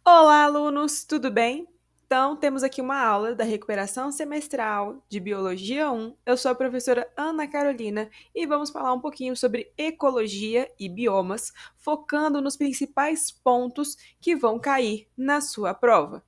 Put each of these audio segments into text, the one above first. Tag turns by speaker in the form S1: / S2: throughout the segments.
S1: Olá, alunos, tudo bem? Então, temos aqui uma aula da recuperação semestral de Biologia 1. Eu sou a professora Ana Carolina e vamos falar um pouquinho sobre ecologia e biomas, focando nos principais pontos que vão cair na sua prova.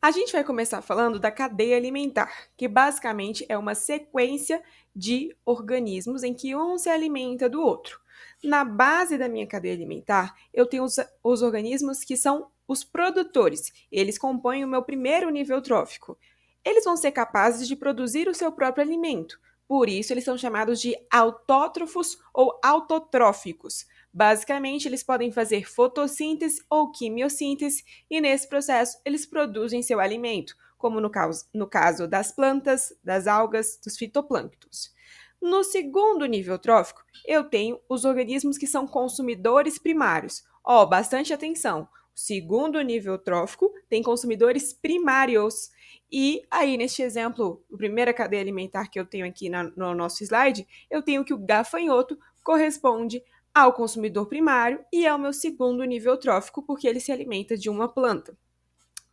S1: A gente vai começar falando da cadeia alimentar, que basicamente é uma sequência de organismos em que um se alimenta do outro. Na base da minha cadeia alimentar, eu tenho os organismos que são os produtores. Eles compõem o meu primeiro nível trófico. Eles vão ser capazes de produzir o seu próprio alimento. Por isso, eles são chamados de autótrofos ou autotróficos. Basicamente, eles podem fazer fotossíntese ou quimiossíntese e, nesse processo, eles produzem seu alimento, como no caso das plantas, das algas, dos fitoplânctons. No segundo nível trófico, eu tenho os organismos que são consumidores primários. Bastante atenção! O segundo nível trófico tem consumidores primários. E aí, neste exemplo, a primeira cadeia alimentar que eu tenho aqui no nosso slide, eu tenho que o gafanhoto corresponde ao consumidor primário e ao meu segundo nível trófico, porque ele se alimenta de uma planta.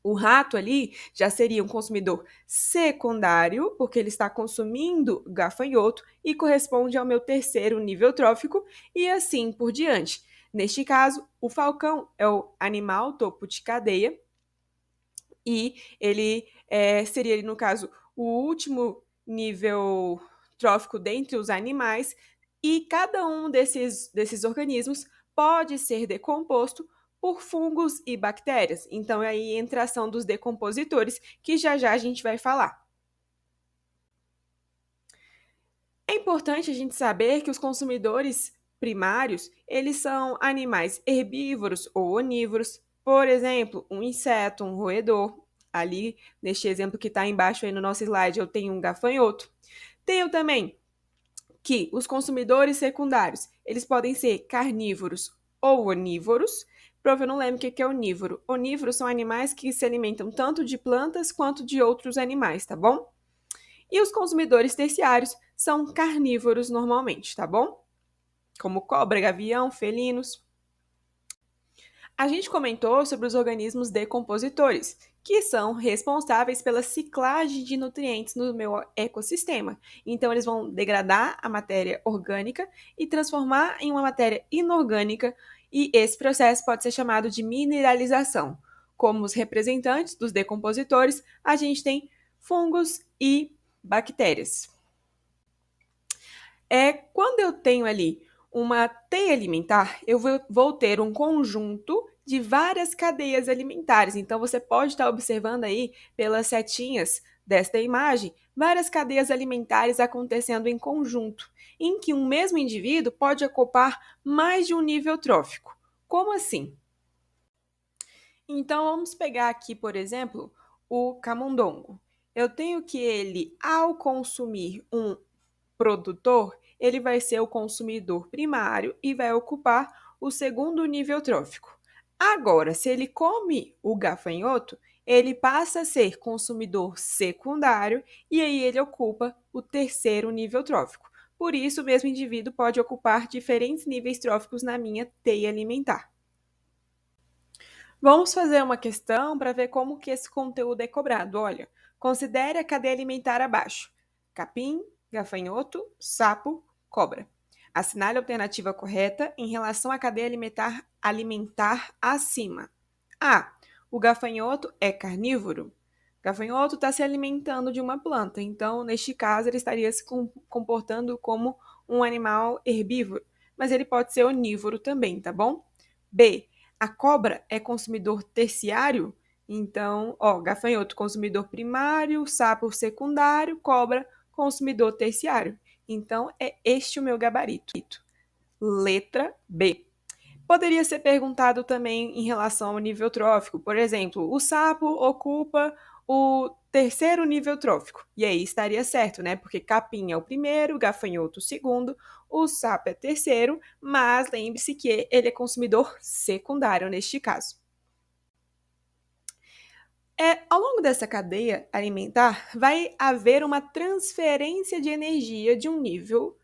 S1: O rato ali já seria um consumidor secundário, porque ele está consumindo gafanhoto e corresponde ao meu terceiro nível trófico, e assim por diante. Neste caso, o falcão é o animal topo de cadeia e ele seria, no caso, o último nível trófico dentre os animais, e cada um desses organismos pode ser decomposto por fungos e bactérias. Então, aí entra a ação dos decompositores, que já já a gente vai falar. É importante a gente saber que os consumidores primários, eles são animais herbívoros ou onívoros, por exemplo, um inseto, um roedor. Ali, neste exemplo que está embaixo aí no nosso slide, eu tenho um gafanhoto. Tenho também que os consumidores secundários, eles podem ser carnívoros ou onívoros. Prova, eu não lembro o que é onívoro. Onívoros são animais que se alimentam tanto de plantas quanto de outros animais, tá bom? E os consumidores terciários são carnívoros normalmente, tá bom? Como cobra, gavião, felinos. A gente comentou sobre os organismos decompositores, que são responsáveis pela ciclagem de nutrientes no meu ecossistema. Então, eles vão degradar a matéria orgânica e transformar em uma matéria inorgânica, e esse processo pode ser chamado de mineralização. Como os representantes dos decompositores, a gente tem fungos e bactérias. Quando eu tenho ali uma teia alimentar, eu vou ter um conjunto de várias cadeias alimentares. Então, você pode estar observando aí, pelas setinhas desta imagem, várias cadeias alimentares acontecendo em conjunto, em que um mesmo indivíduo pode ocupar mais de um nível trófico. Como assim? Então, vamos pegar aqui, por exemplo, o camundongo. Eu tenho que ele, ao consumir um produtor, ele vai ser o consumidor primário e vai ocupar o segundo nível trófico. Agora, se ele come o gafanhoto, ele passa a ser consumidor secundário e aí ele ocupa o terceiro nível trófico. Por isso, o mesmo indivíduo pode ocupar diferentes níveis tróficos na minha teia alimentar. Vamos fazer uma questão para ver como que esse conteúdo é cobrado. Olha, considere a cadeia alimentar abaixo: capim, gafanhoto, sapo, cobra. Assinale a alternativa correta em relação à cadeia alimentar acima. A. O gafanhoto é carnívoro. O gafanhoto está se alimentando de uma planta, então, neste caso, ele estaria se comportando como um animal herbívoro, mas ele pode ser onívoro também, tá bom? B. A cobra é consumidor terciário, então, gafanhoto consumidor primário, sapo secundário, cobra consumidor terciário. Então, é este o meu gabarito. Letra B. Poderia ser perguntado também em relação ao nível trófico. Por exemplo, o sapo ocupa o terceiro nível trófico. E aí estaria certo, né? Porque capim é o primeiro, gafanhoto o segundo, o sapo é terceiro, mas lembre-se que ele é consumidor secundário neste caso. Ao longo dessa cadeia alimentar, vai haver uma transferência de energia de um nível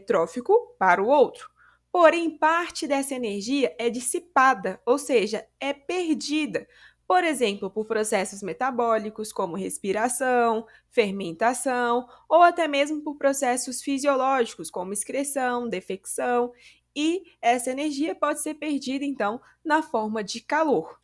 S1: trófico para o outro. Porém, parte dessa energia é dissipada, ou seja, é perdida. Por exemplo, por processos metabólicos como respiração, fermentação ou até mesmo por processos fisiológicos como excreção, defecção, e essa energia pode ser perdida então na forma de calor.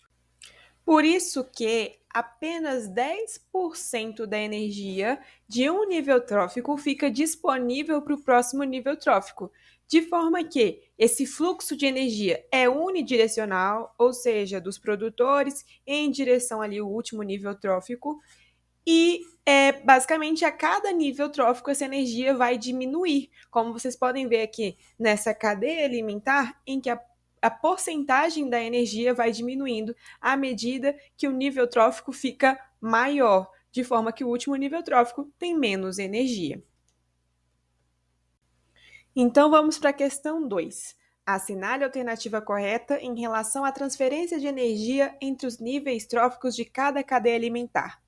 S1: Por isso que apenas 10% da energia de um nível trófico fica disponível para o próximo nível trófico, de forma que esse fluxo de energia é unidirecional, ou seja, dos produtores em direção ali ao último nível trófico, e basicamente a cada nível trófico essa energia vai diminuir, como vocês podem ver aqui nessa cadeia alimentar, em que a porcentagem da energia vai diminuindo à medida que o nível trófico fica maior, de forma que o último nível trófico tem menos energia. Então vamos para a questão 2. Assinale a alternativa correta em relação à transferência de energia entre os níveis tróficos de cada cadeia alimentar.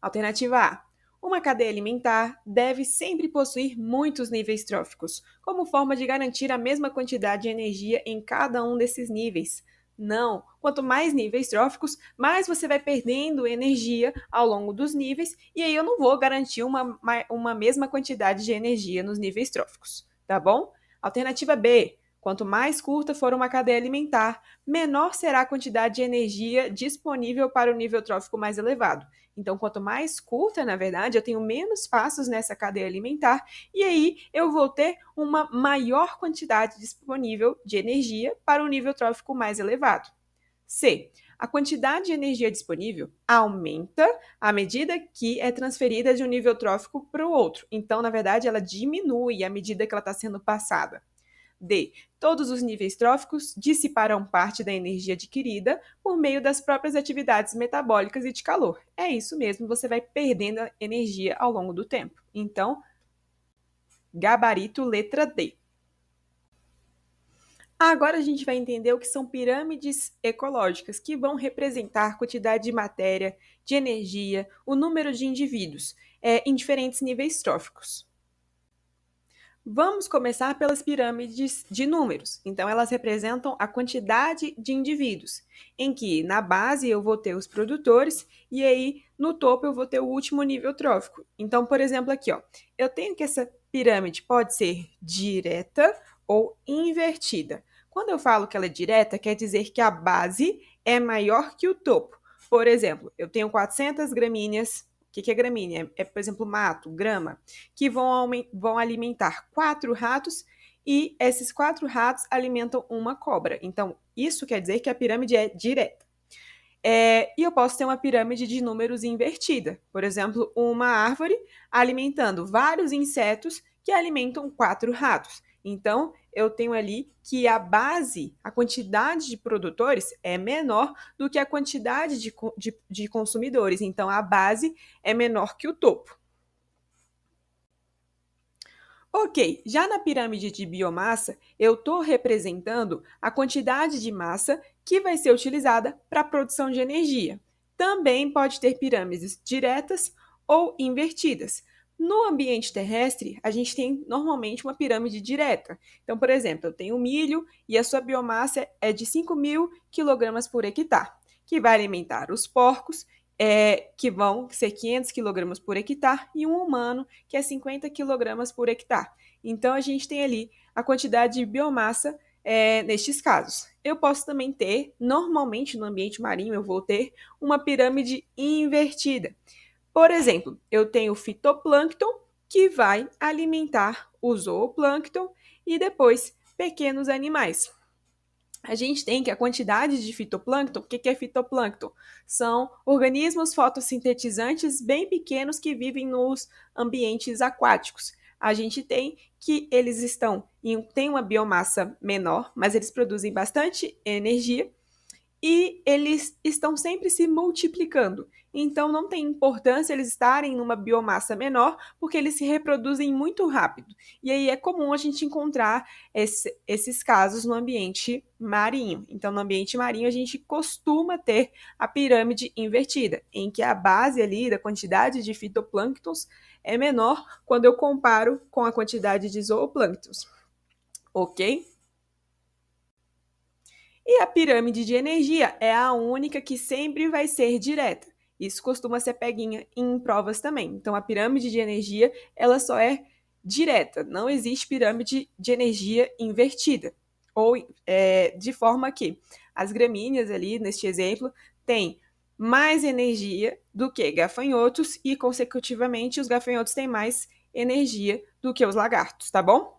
S1: Alternativa A. Uma cadeia alimentar deve sempre possuir muitos níveis tróficos, como forma de garantir a mesma quantidade de energia em cada um desses níveis. Não, quanto mais níveis tróficos, mais você vai perdendo energia ao longo dos níveis, e aí eu não vou garantir uma mesma quantidade de energia nos níveis tróficos, tá bom? Alternativa B. Quanto mais curta for uma cadeia alimentar, menor será a quantidade de energia disponível para o nível trófico mais elevado. Então, quanto mais curta, na verdade, eu tenho menos passos nessa cadeia alimentar e aí eu vou ter uma maior quantidade disponível de energia para o nível trófico mais elevado. C. A quantidade de energia disponível aumenta à medida que é transferida de um nível trófico para o outro. Então, na verdade, ela diminui à medida que ela está sendo passada. D. Todos os níveis tróficos dissiparão parte da energia adquirida por meio das próprias atividades metabólicas e de calor. É isso mesmo, você vai perdendo energia ao longo do tempo. Então, gabarito letra D. Agora a gente vai entender o que são pirâmides ecológicas, que vão representar a quantidade de matéria, de energia, o número de indivíduos em diferentes níveis tróficos. Vamos começar pelas pirâmides de números. Então, elas representam a quantidade de indivíduos, em que na base eu vou ter os produtores e aí no topo eu vou ter o último nível trófico. Então, por exemplo, aqui, ó, eu tenho que essa pirâmide pode ser direta ou invertida. Quando eu falo que ela é direta, quer dizer que a base é maior que o topo. Por exemplo, eu tenho 400 gramíneas. O que é gramínea? Por exemplo, mato, grama, que vão alimentar 4 ratos e esses 4 ratos alimentam uma cobra. Então, isso quer dizer que a pirâmide é direta. E eu posso ter uma pirâmide de números invertida. Por exemplo, uma árvore alimentando vários insetos que alimentam 4 ratos. Então, eu tenho ali que a base, a quantidade de produtores é menor do que a quantidade de consumidores. Então, a base é menor que o topo. Ok, já na pirâmide de biomassa, eu estou representando a quantidade de massa que vai ser utilizada para a produção de energia. Também pode ter pirâmides diretas ou invertidas. No ambiente terrestre, a gente tem normalmente uma pirâmide direta. Então, por exemplo, eu tenho milho e a sua biomassa é de 5.000 kg por hectare, que vai alimentar os porcos, que vão ser 500 kg por hectare, e um humano, que é 50 kg por hectare. Então, a gente tem ali a quantidade de biomassa nestes casos. Eu posso também ter, normalmente no ambiente marinho, eu vou ter uma pirâmide invertida. Por exemplo, eu tenho o fitoplâncton, que vai alimentar o zooplâncton e depois pequenos animais. A gente tem que a quantidade de fitoplâncton, o que é fitoplâncton? São organismos fotossintetizantes bem pequenos que vivem nos ambientes aquáticos. A gente tem que eles têm uma biomassa menor, mas eles produzem bastante energia e eles estão sempre se multiplicando. Então, não tem importância eles estarem numa biomassa menor, porque eles se reproduzem muito rápido. E aí é comum a gente encontrar esses casos no ambiente marinho. Então, no ambiente marinho, a gente costuma ter a pirâmide invertida, em que a base ali da quantidade de fitoplânctons é menor quando eu comparo com a quantidade de zooplânctons. Ok? E a pirâmide de energia é a única que sempre vai ser direta. Isso costuma ser peguinha em provas também. Então, a pirâmide de energia, ela só é direta. Não existe pirâmide de energia invertida. Ou de forma que as gramíneas ali, neste exemplo, têm mais energia do que gafanhotos e, consecutivamente, os gafanhotos têm mais energia do que os lagartos, tá bom?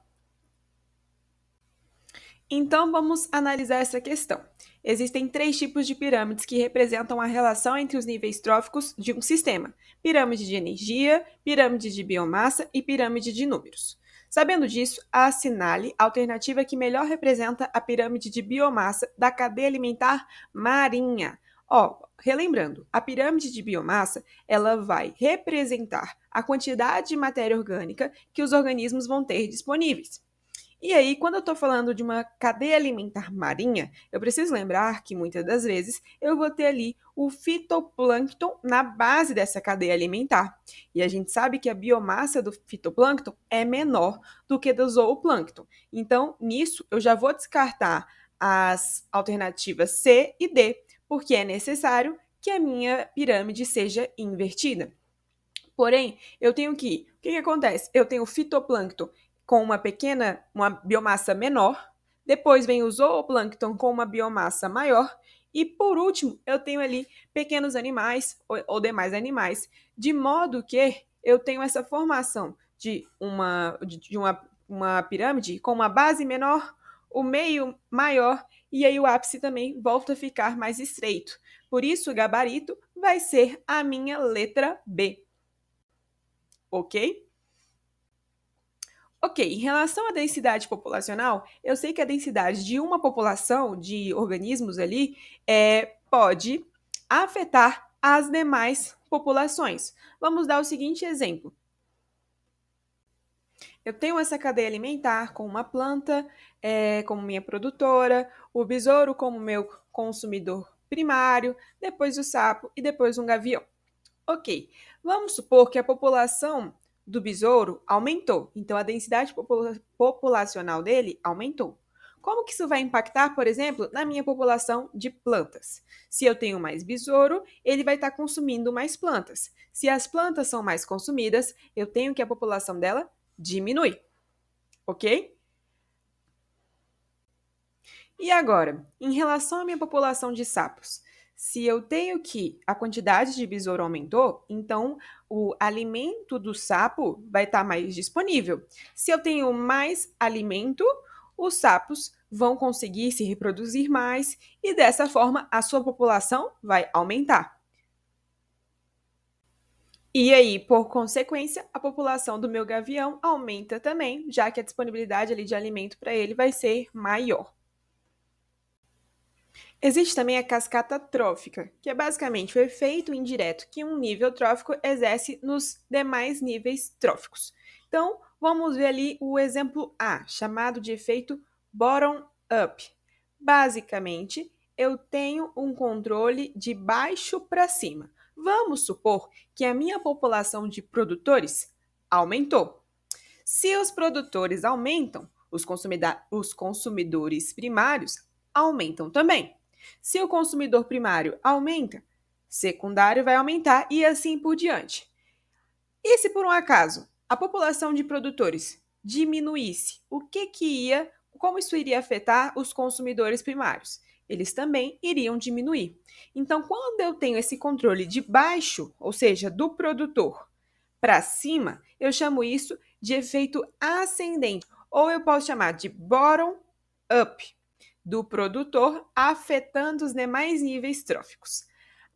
S1: Então, vamos analisar essa questão. Existem três tipos de pirâmides que representam a relação entre os níveis tróficos de um sistema: pirâmide de energia, pirâmide de biomassa e pirâmide de números. Sabendo disso, assinale a alternativa que melhor representa a pirâmide de biomassa da cadeia alimentar marinha. Relembrando, a pirâmide de biomassa, ela vai representar a quantidade de matéria orgânica que os organismos vão ter disponíveis. E aí, quando eu estou falando de uma cadeia alimentar marinha, eu preciso lembrar que muitas das vezes eu vou ter ali o fitoplâncton na base dessa cadeia alimentar. E a gente sabe que a biomassa do fitoplâncton é menor do que do zooplâncton. Então, nisso, eu já vou descartar as alternativas C e D, porque é necessário que a minha pirâmide seja invertida. Porém, eu tenho que. O que acontece? Eu tenho fitoplâncton com uma biomassa menor, depois vem o zooplâncton com uma biomassa maior, e por último, eu tenho ali pequenos animais ou demais animais, de modo que eu tenho essa formação de uma pirâmide com uma base menor, o meio maior, e aí o ápice também volta a ficar mais estreito. Por isso, o gabarito vai ser a minha letra B. Ok? Ok, em relação à densidade populacional, eu sei que a densidade de uma população de organismos ali pode afetar as demais populações. Vamos dar o seguinte exemplo. Eu tenho essa cadeia alimentar com uma planta como minha produtora, o besouro como meu consumidor primário, depois o sapo e depois um gavião. Ok, vamos supor que a população do besouro aumentou, então a densidade populacional dele aumentou. Como que isso vai impactar, por exemplo, na minha população de plantas? Se eu tenho mais besouro, ele vai estar consumindo mais plantas. Se as plantas são mais consumidas, eu tenho que a população dela diminui, ok? E agora, em relação à minha população de sapos, se eu tenho que a quantidade de besouro aumentou, então o alimento do sapo vai estar mais disponível. Se eu tenho mais alimento, os sapos vão conseguir se reproduzir mais e dessa forma a sua população vai aumentar. E aí, por consequência, a população do meu gavião aumenta também, já que a disponibilidade ali de alimento para ele vai ser maior. Existe também a cascata trófica, que é basicamente o efeito indireto que um nível trófico exerce nos demais níveis tróficos. Então, vamos ver ali o exemplo A, chamado de efeito bottom-up. Basicamente, eu tenho um controle de baixo para cima. Vamos supor que a minha população de produtores aumentou. Se os produtores aumentam, os consumidores primários aumentam também. Se o consumidor primário aumenta, secundário vai aumentar e assim por diante. E se por um acaso a população de produtores diminuísse, como isso iria afetar os consumidores primários? Eles também iriam diminuir. Então, quando eu tenho esse controle de baixo, ou seja, do produtor para cima, eu chamo isso de efeito ascendente, ou eu posso chamar de bottom up, do produtor afetando os demais níveis tróficos.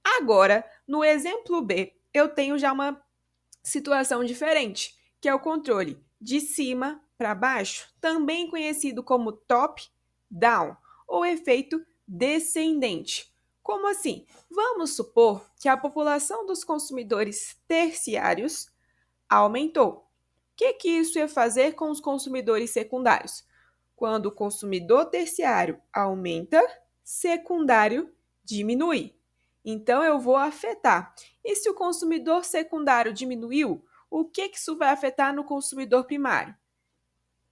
S1: Agora, no exemplo B, eu tenho já uma situação diferente, que é o controle de cima para baixo, também conhecido como top-down, ou efeito descendente. Como assim? Vamos supor que a população dos consumidores terciários aumentou. O que isso ia fazer com os consumidores secundários? Quando o consumidor terciário aumenta, secundário diminui. Então, eu vou afetar. E se o consumidor secundário diminuiu, o que isso vai afetar no consumidor primário?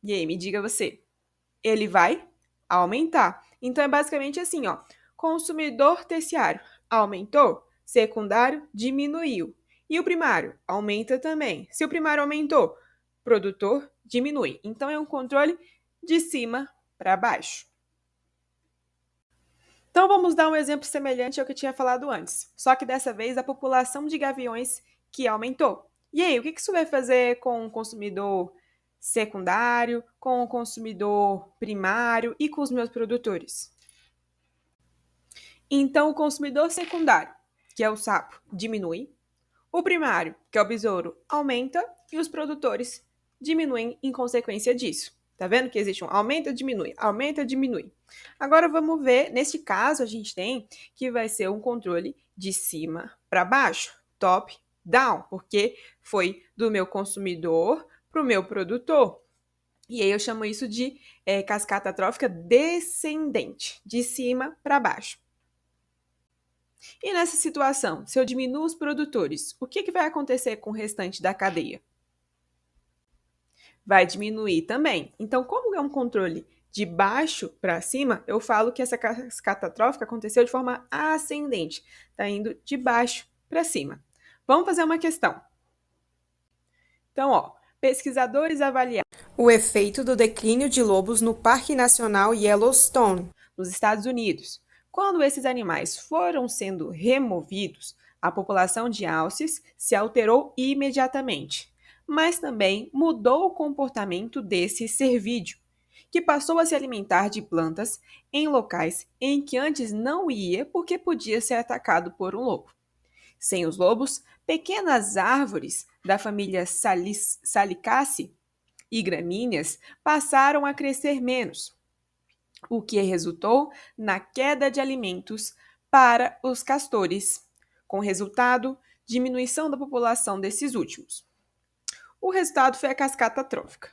S1: E aí, me diga você. Ele vai aumentar. Então, é basicamente assim, ó. Consumidor terciário aumentou, secundário diminuiu. E o primário aumenta também. Se o primário aumentou, produtor diminui. Então, é um controle de cima para baixo. Então, vamos dar um exemplo semelhante ao que eu tinha falado antes, só que dessa vez a população de gaviões que aumentou. E aí, o que isso vai fazer com o consumidor secundário, com o consumidor primário e com os meus produtores? Então, o consumidor secundário, que é o sapo, diminui. O primário, que é o besouro, aumenta e os produtores diminuem em consequência disso. Tá vendo que existe um aumenta, diminui. Agora vamos ver, neste caso a gente tem que vai ser um controle de cima para baixo, top down, porque foi do meu consumidor para o meu produtor. E aí eu chamo isso de cascata trófica descendente, de cima para baixo. E nessa situação, se eu diminuo os produtores, o que vai acontecer com o restante da cadeia? Vai diminuir também. Então, como é um controle de baixo para cima, eu falo que essa cascata trófica aconteceu de forma ascendente, está indo de baixo para cima. Vamos fazer uma questão. Então, ó, pesquisadores avaliaram o efeito do declínio de lobos no Parque Nacional Yellowstone, nos Estados Unidos. Quando esses animais foram sendo removidos, a população de alces se alterou imediatamente, mas também mudou o comportamento desse cervídeo, que passou a se alimentar de plantas em locais em que antes não ia porque podia ser atacado por um lobo. Sem os lobos, pequenas árvores da família Salicaceae e gramíneas passaram a crescer menos, o que resultou na queda de alimentos para os castores, com resultado, diminuição da população desses últimos. O resultado foi a cascata trófica.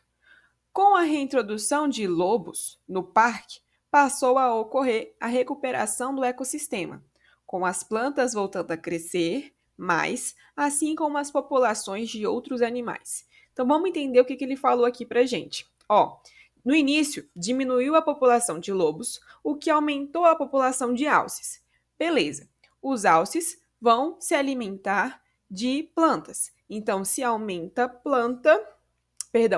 S1: Com a reintrodução de lobos no parque, passou a ocorrer a recuperação do ecossistema, com as plantas voltando a crescer mais, assim como as populações de outros animais. Então vamos entender o que ele falou aqui para gente. Ó, no início, diminuiu a população de lobos, o que aumentou a população de alces. Beleza. Os alces vão se alimentar de plantas. Então, se aumenta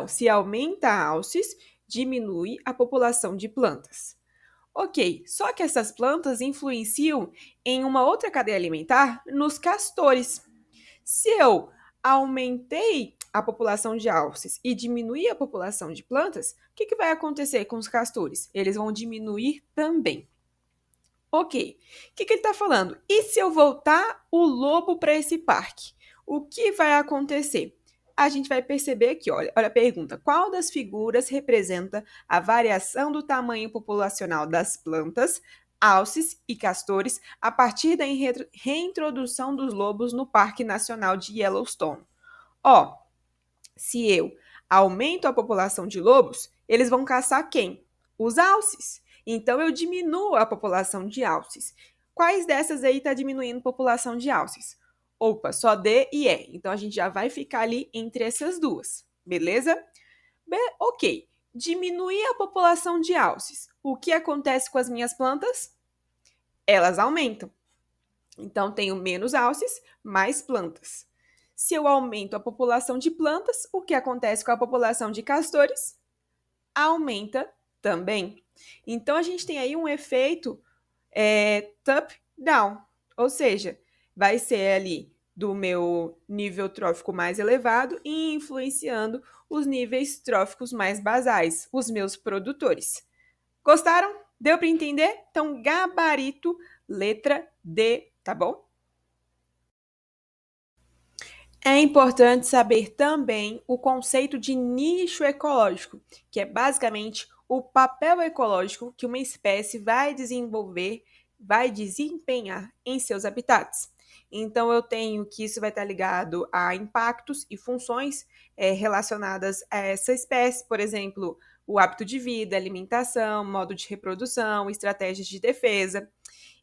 S1: se aumenta a alces, diminui a população de plantas. Ok, só que essas plantas influenciam em uma outra cadeia alimentar nos castores. Se eu aumentei a população de alces e diminuir a população de plantas, o que vai acontecer com os castores? Eles vão diminuir também. Ok, o que ele está falando? E se eu voltar o lobo para esse parque? O que vai acontecer? A gente vai perceber aqui, olha a pergunta. Qual das figuras representa a variação do tamanho populacional das plantas, alces e castores a partir da reintrodução dos lobos no Parque Nacional de Yellowstone? Ó, se eu aumento a população de lobos, eles vão caçar quem? Os alces. Então eu diminuo a população de alces. Quais dessas aí está diminuindo a população de alces? Opa, só D e E. Então a gente já vai ficar ali entre essas duas, beleza? Ok. Diminuir a população de alces. O que acontece com as minhas plantas? Elas aumentam. Então tenho menos alces, mais plantas. Se eu aumento a população de plantas, o que acontece com a população de castores? Aumenta também. Então a gente tem aí um efeito top-down, ou seja, vai ser ali do meu nível trófico mais elevado e influenciando os níveis tróficos mais basais, os meus produtores. Gostaram? Deu para entender? Então, gabarito, letra D, tá bom? É importante saber também o conceito de nicho ecológico, que é basicamente o papel ecológico que uma espécie vai desenvolver, vai desempenhar em seus habitats. Então, eu tenho que isso vai estar ligado a impactos e funções relacionadas a essa espécie, por exemplo, o hábito de vida, alimentação, modo de reprodução, estratégias de defesa.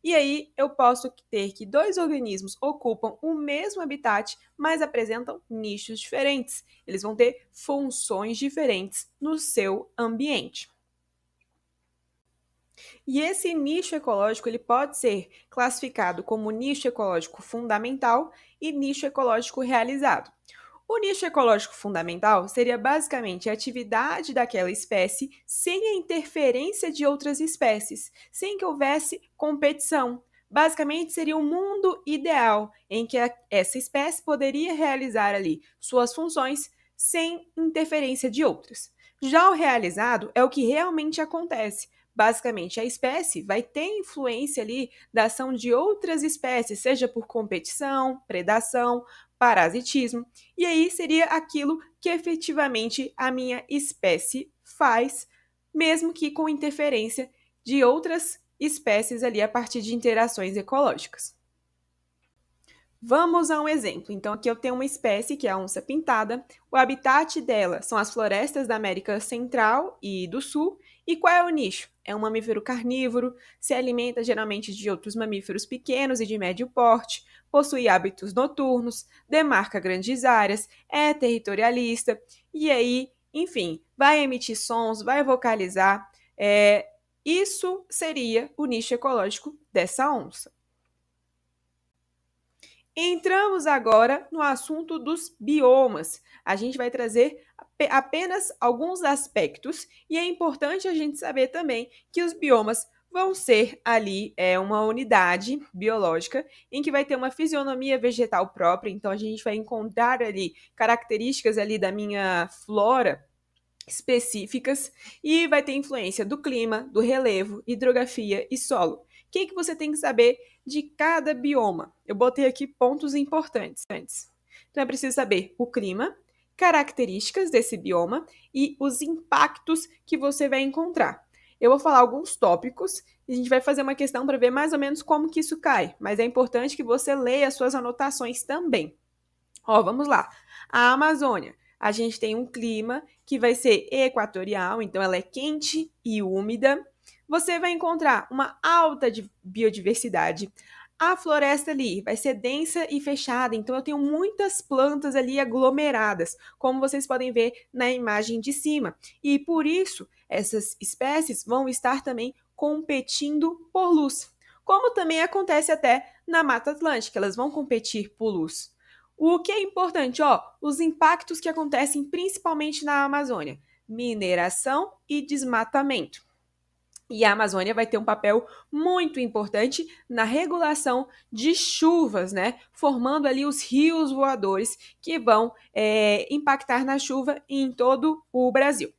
S1: E aí eu posso ter que dois organismos ocupam o mesmo habitat, mas apresentam nichos diferentes. Eles vão ter funções diferentes no seu ambiente. E esse nicho ecológico ele pode ser classificado como nicho ecológico fundamental e nicho ecológico realizado. O nicho ecológico fundamental seria basicamente a atividade daquela espécie sem a interferência de outras espécies, sem que houvesse competição. Basicamente, seria um mundo ideal em que essa espécie poderia realizar ali suas funções sem interferência de outras. Já o realizado é o que realmente acontece. Basicamente, a espécie vai ter influência ali da ação de outras espécies, seja por competição, predação, parasitismo. E aí seria aquilo que efetivamente a minha espécie faz, mesmo que com interferência de outras espécies ali a partir de interações ecológicas. Vamos a um exemplo. Então, aqui eu tenho uma espécie que é a onça pintada. O habitat dela são as florestas da América Central e do Sul. E qual é o nicho? É um mamífero carnívoro, se alimenta geralmente de outros mamíferos pequenos e de médio porte, possui hábitos noturnos, demarca grandes áreas, é territorialista e aí, enfim, vai emitir sons, vai vocalizar. Isso seria o nicho ecológico dessa onça. Entramos agora no assunto dos biomas. A gente vai trazer apenas alguns aspectos e é importante a gente saber também que os biomas vão ser ali uma unidade biológica em que vai ter uma fisionomia vegetal própria, então a gente vai encontrar ali características ali da minha flora específicas e vai ter influência do clima, do relevo, hidrografia e solo. O que você tem que saber de cada bioma? Eu botei aqui pontos importantes. Então é preciso saber o clima, características desse bioma e os impactos que você vai encontrar. Eu vou falar alguns tópicos e a gente vai fazer uma questão para ver mais ou menos como que isso cai, mas é importante que você leia as suas anotações também. Vamos lá. A Amazônia, a gente tem um clima que vai ser equatorial, então ela é quente e úmida. Você vai encontrar uma alta biodiversidade. A floresta ali vai ser densa e fechada, então eu tenho muitas plantas ali aglomeradas, como vocês podem ver na imagem de cima. E por isso, essas espécies vão estar também competindo por luz. Como também acontece até na Mata Atlântica, elas vão competir por luz. O que é importante, os impactos que acontecem principalmente na Amazônia: mineração e desmatamento. E a Amazônia vai ter um papel muito importante na regulação de chuvas, né? Formando ali os rios voadores que vão impactar na chuva em todo o Brasil.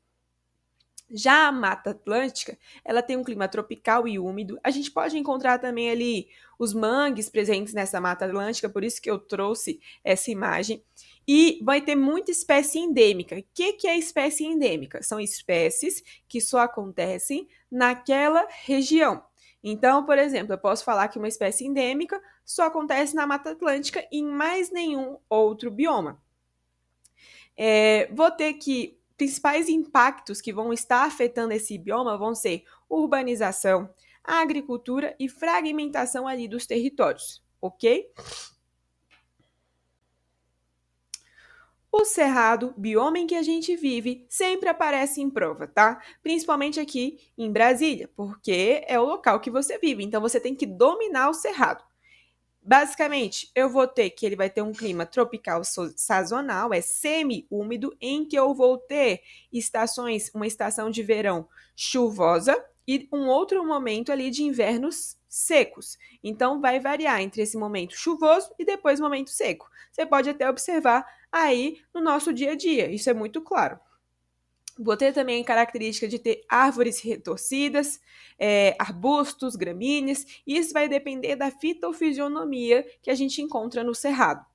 S1: Já a Mata Atlântica, ela tem um clima tropical e úmido. A gente pode encontrar também ali os mangues presentes nessa Mata Atlântica, por isso que eu trouxe essa imagem. E vai ter muita espécie endêmica. O que é espécie endêmica? São espécies que só acontecem naquela região. Então, por exemplo, eu posso falar que uma espécie endêmica só acontece na Mata Atlântica e em mais nenhum outro bioma. Vou ter que principais impactos que vão estar afetando esse bioma vão ser urbanização, agricultura e fragmentação ali dos territórios, ok? O cerrado, bioma em que a gente vive, sempre aparece em prova, tá? Principalmente aqui em Brasília, porque é o local que você vive, então você tem que dominar o cerrado. Basicamente, eu vou ter que ele vai ter um clima tropical sazonal, é semi-úmido, em que eu vou ter estações, uma estação de verão chuvosa e um outro momento ali de invernos secos. Então, vai variar entre esse momento chuvoso e depois momento seco. Você pode até observar aí no nosso dia a dia, isso é muito claro. Vou ter também a característica de ter árvores retorcidas, arbustos, gramíneas, e isso vai depender da fitofisionomia que a gente encontra no cerrado.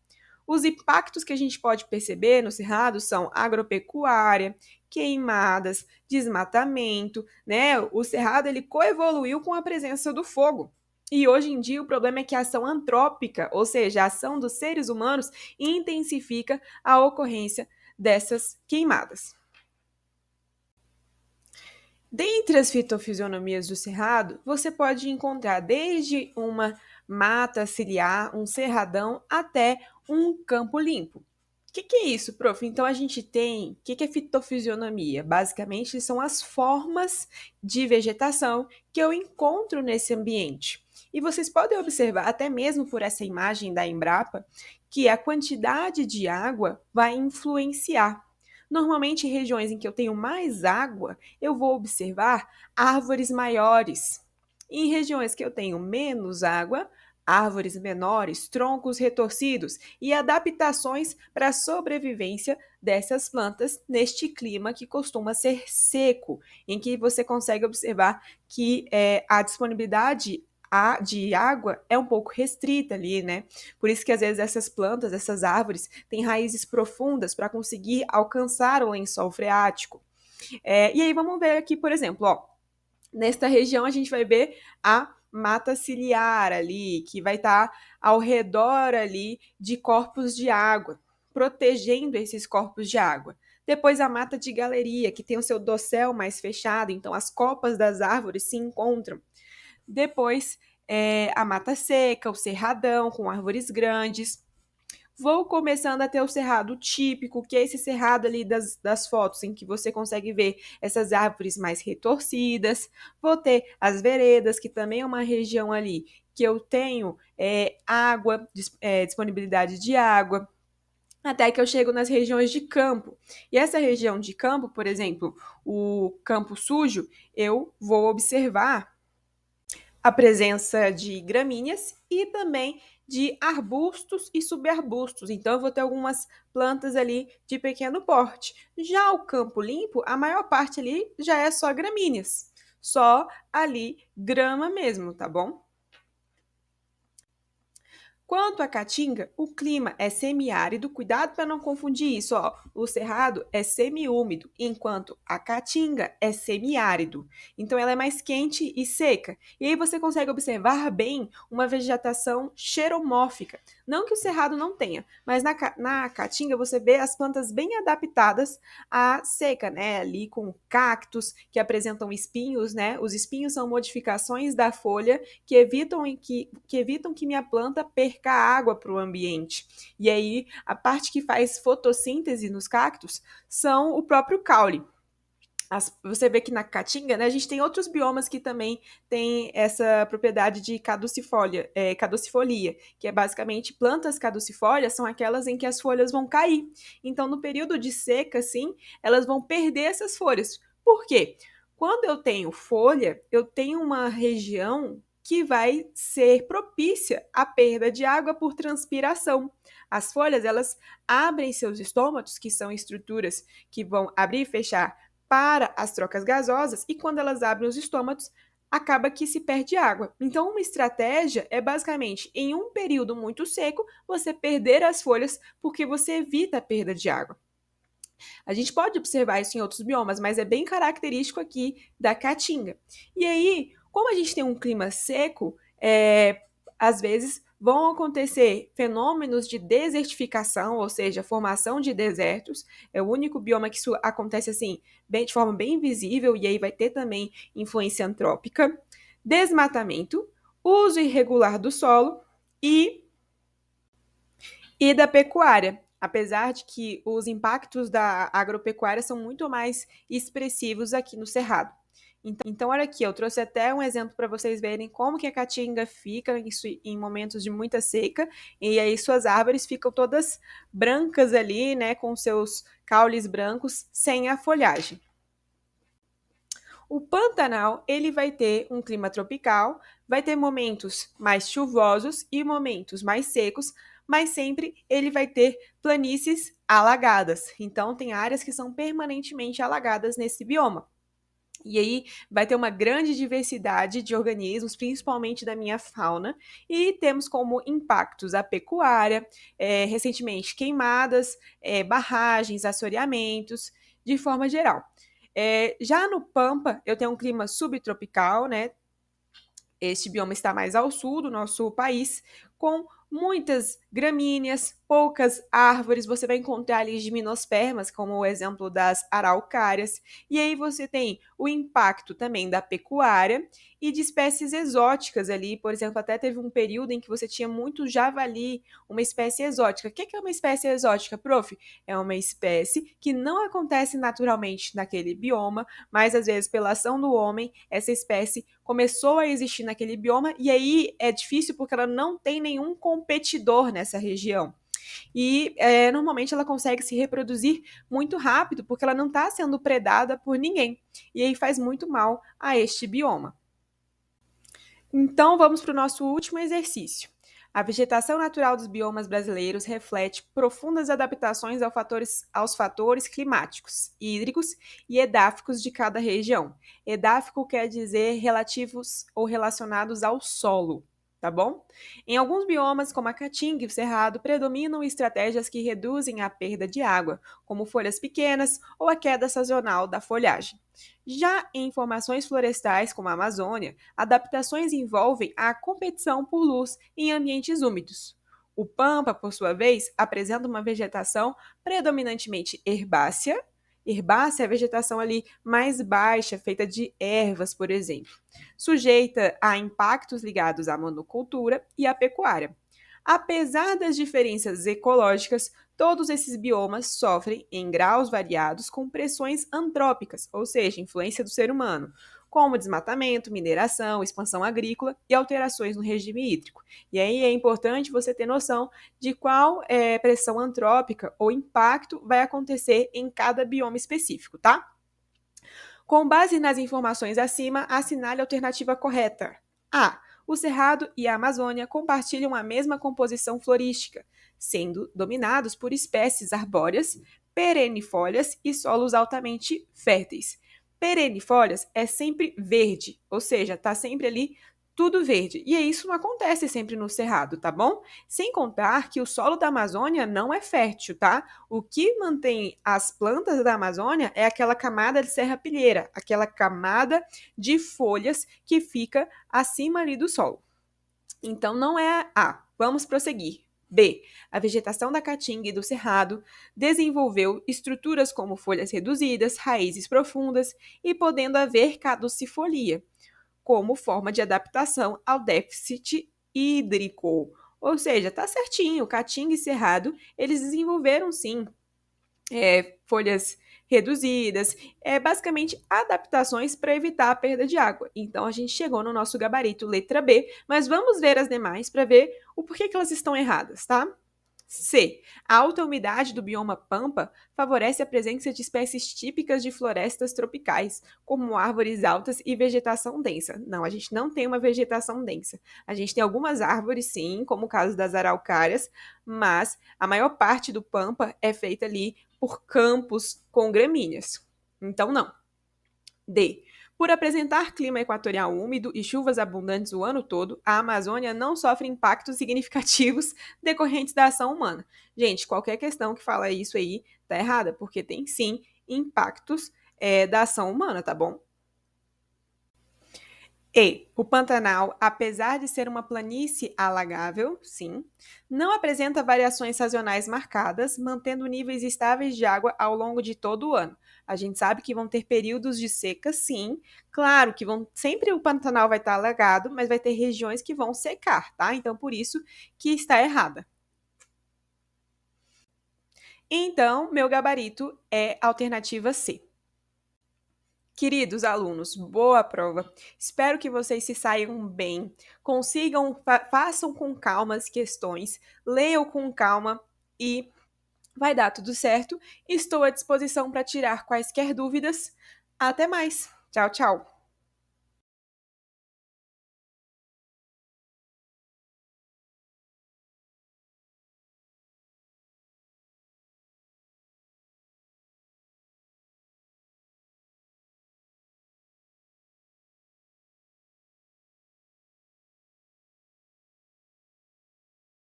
S1: Os impactos que a gente pode perceber no cerrado são agropecuária, queimadas, desmatamento, né? O cerrado ele coevoluiu com a presença do fogo. E hoje em dia o problema é que a ação antrópica, ou seja, a ação dos seres humanos, intensifica a ocorrência dessas queimadas. Dentre as fitofisionomias do cerrado, você pode encontrar desde uma mata ciliar, um cerradão, até um campo limpo. Que é isso, prof? Então a gente tem. O que é fitofisionomia? Basicamente, são as formas de vegetação que eu encontro nesse ambiente. E vocês podem observar, até mesmo por essa imagem da Embrapa, que a quantidade de água vai influenciar. Normalmente, em regiões em que eu tenho mais água, eu vou observar árvores maiores. Em regiões que eu tenho menos água, árvores menores, troncos retorcidos e adaptações para a sobrevivência dessas plantas neste clima que costuma ser seco, em que você consegue observar que a disponibilidade de água é um pouco restrita ali, né? Por isso que às vezes essas plantas, essas árvores, têm raízes profundas para conseguir alcançar o lençol freático. E aí vamos ver aqui, por exemplo, ó, nesta região a gente vai ver a mata ciliar ali, que vai estar ao redor ali de corpos de água, protegendo esses corpos de água. Depois a mata de galeria, que tem o seu dossel mais fechado, então as copas das árvores se encontram. Depois a mata seca, o cerradão com árvores grandes. Vou começando a ter o cerrado típico, que é esse cerrado ali das fotos, em que você consegue ver essas árvores mais retorcidas. Vou ter as veredas, que também é uma região ali que eu tenho água, disponibilidade de água, até que eu chego nas regiões de campo. E essa região de campo, por exemplo, o campo sujo, eu vou observar a presença de gramíneas e também de arbustos e subarbustos. Então, eu vou ter algumas plantas ali de pequeno porte. Já o campo limpo, a maior parte ali já é só gramíneas. Só ali grama mesmo, tá bom? Quanto à caatinga, o clima é semiárido, cuidado para não confundir isso, ó. O cerrado é semiúmido, enquanto a caatinga é semiárido. Então ela é mais quente e seca. E aí você consegue observar bem uma vegetação xeromórfica. Não que o cerrado não tenha, mas na caatinga você vê as plantas bem adaptadas à seca, né? Ali com cactos que apresentam espinhos, né? Os espinhos são modificações da folha que evitam que minha planta perca água para o ambiente. E aí, a parte que faz fotossíntese nos cactos são o próprio caule. Você vê que na caatinga, né, a gente tem outros biomas que também têm essa propriedade de caducifolia, que é basicamente plantas caducifólias são aquelas em que as folhas vão cair. Então, no período de seca, sim, elas vão perder essas folhas. Por quê? Quando eu tenho folha, eu tenho uma região que vai ser propícia à perda de água por transpiração. As folhas, elas abrem seus estômatos, que são estruturas que vão abrir e fechar para as trocas gasosas, e quando elas abrem os estômatos, acaba que se perde água. Então, uma estratégia é basicamente, em um período muito seco, você perder as folhas porque você evita a perda de água. A gente pode observar isso em outros biomas, mas é bem característico aqui da caatinga. E aí, como a gente tem um clima seco, às vezes vão acontecer fenômenos de desertificação, ou seja, formação de desertos. É o único bioma que isso acontece assim, de forma bem visível, e aí vai ter também influência antrópica. Desmatamento, uso irregular do solo e da pecuária, apesar de que os impactos da agropecuária são muito mais expressivos aqui no Cerrado. Então, olha aqui, eu trouxe até um exemplo para vocês verem como que a caatinga fica em momentos de muita seca, e aí suas árvores ficam todas brancas ali, né, com seus caules brancos, sem a folhagem. O Pantanal, ele vai ter um clima tropical, vai ter momentos mais chuvosos e momentos mais secos, mas sempre ele vai ter planícies alagadas. Então, tem áreas que são permanentemente alagadas nesse bioma. E aí vai ter uma grande diversidade de organismos, principalmente da minha fauna, e temos como impactos a pecuária, recentemente queimadas, barragens, assoreamentos, de forma geral. Já no Pampa, eu tenho um clima subtropical, né? Este bioma está mais ao sul do nosso país, com muitas gramíneas, poucas árvores, você vai encontrar ali gimnospermas, como o exemplo das araucárias, e aí você tem o impacto também da pecuária e de espécies exóticas ali, por exemplo, até teve um período em que você tinha muito javali, uma espécie exótica. O que é uma espécie exótica, prof? É uma espécie que não acontece naturalmente naquele bioma, mas às vezes pela ação do homem, essa espécie começou a existir naquele bioma e aí é difícil porque ela não tem nenhum competidor nessa região. E normalmente ela consegue se reproduzir muito rápido porque ela não está sendo predada por ninguém. E aí faz muito mal a este bioma. Então, vamos para o nosso último exercício. A vegetação natural dos biomas brasileiros reflete profundas adaptações aos fatores climáticos, hídricos e edáficos de cada região. Edáfico quer dizer relativos ou relacionados ao solo, tá bom? Em alguns biomas, como a caatinga e o cerrado, predominam estratégias que reduzem a perda de água, como folhas pequenas ou a queda sazonal da folhagem. Já em formações florestais, como a Amazônia, adaptações envolvem a competição por luz em ambientes úmidos. O pampa, por sua vez, apresenta uma vegetação predominantemente herbácea. Herbácea é a vegetação ali mais baixa, feita de ervas, por exemplo, sujeita a impactos ligados à monocultura e à pecuária. Apesar das diferenças ecológicas, todos esses biomas sofrem, em graus variados, com pressões antrópicas, ou seja, influência do ser humano, como desmatamento, mineração, expansão agrícola e alterações no regime hídrico. E aí é importante você ter noção de qual pressão antrópica ou impacto vai acontecer em cada bioma específico, tá? Com base nas informações acima, assinale a alternativa correta. A. O Cerrado e a Amazônia compartilham a mesma composição florística, sendo dominados por espécies arbóreas, perennifólias e solos altamente férteis. Perennifólias é sempre verde, ou seja, está sempre ali tudo verde. E isso não acontece sempre no cerrado, tá bom? Sem contar que o solo da Amazônia não é fértil, tá? O que mantém as plantas da Amazônia é aquela camada de serrapilheira, aquela camada de folhas que fica acima ali do solo. Então não é A. Vamos prosseguir. B. A vegetação da caatinga e do cerrado desenvolveu estruturas como folhas reduzidas, raízes profundas e podendo haver caducifolia como forma de adaptação ao déficit hídrico. Ou seja, tá certinho, Caatinga e Cerrado, eles desenvolveram sim folhas reduzidas, basicamente adaptações para evitar a perda de água. Então a gente chegou no nosso gabarito letra B, mas vamos ver as demais para ver o porquê que elas estão erradas, tá? C. A alta umidade do bioma pampa favorece a presença de espécies típicas de florestas tropicais, como árvores altas e vegetação densa. Não, a gente não tem uma vegetação densa. A gente tem algumas árvores, sim, como o caso das araucárias, mas a maior parte do pampa é feita ali por campos com gramíneas. Então, não. D. Por apresentar clima equatorial úmido e chuvas abundantes o ano todo, a Amazônia não sofre impactos significativos decorrentes da ação humana. Gente, qualquer questão que fala isso aí tá errada, porque tem sim impactos da ação humana, tá bom? E o Pantanal, apesar de ser uma planície alagável, sim, não apresenta variações sazonais marcadas, mantendo níveis estáveis de água ao longo de todo o ano. A gente sabe que vão ter períodos de seca, sim. Claro que sempre o Pantanal vai estar alagado, mas vai ter regiões que vão secar, tá? Então por isso que está errada. Então, meu gabarito é a alternativa C. Queridos alunos, boa prova. Espero que vocês se saiam bem, consigam, façam com calma as questões, leiam com calma e vai dar tudo certo. Estou à disposição para tirar quaisquer dúvidas. Até mais. Tchau, tchau.